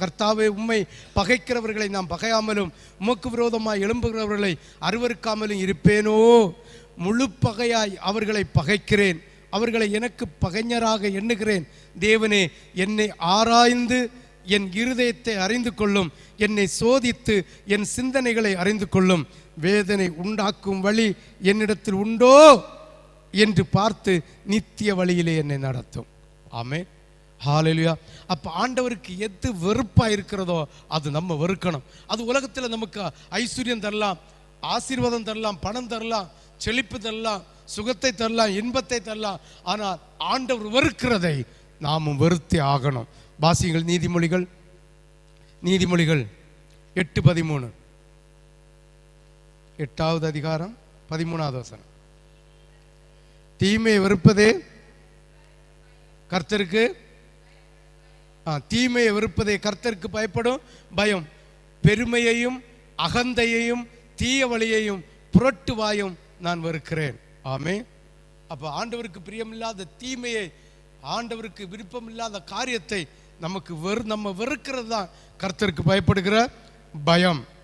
கர்த்தாவே, உம்மை பகைக்கிறவர்களை நாம் பகையாமலும் உமக்கு விரோதமாய் எழும்புகிறவர்களை அருவருக்காமலும் இருப்பேனோ. முழு பகையாய் அவர்களை பகைக்கிறேன், அவர்களை எனக்கு பகைஞராக எண்ணுகிறேன். தேவனே, என்னை ஆராய்ந்து என் இருதயத்தை அறிந்து கொள்ளும், என்னை சோதித்து என் சிந்தனைகளை அறிந்து கொள்ளும். வேதனை உண்டாக்கும் வழி என்னிடத்தில் உண்டோ என்று பார்த்து நித்திய வழியிலே என்னை நடத்தும். ஆமென், ஹல்லேலூயா. அப்போ ஆண்டவருக்கு எது வெறுப்பாக இருக்கிறதோ அது நம்ம வெறுக்கணும். அது உலகத்தில் நமக்கு ஐஸ்வர்யம் தரலாம், ஆசீர்வாதம் தரலாம், பணம் தரலாம், செழிப்பு தரலாம், சுகத்தை தரலாம், இன்பத்தை தரலாம். ஆனால் ஆண்டவர் வெறுக்கிறதை நாமும் வெறுத்தே ஆகணும். வாசியுங்கள் நீதிமொழிகள் 8:13, 8வது அதிகாரம் 13வது வசனம். தீமையை வெறுப்பதே கர்த்தருக்கு தீமையை வெறுப்பதே கர்த்தருக்கு பயப்படும் பயம். பெருமையையும் அகந்தையையும் தீய வழியையும் புரட்டுவாயும் நான் வெறுக்கிறேன். ஆமென். அப்போ ஆண்டவருக்கு பிரியமில்லாத தீமையை, ஆண்டவருக்கு விருப்பமில்லாத காரியத்தை நம்ம வெறுக்கிறது தான் கர்த்தருக்கு பயப்படுகிற பயம்.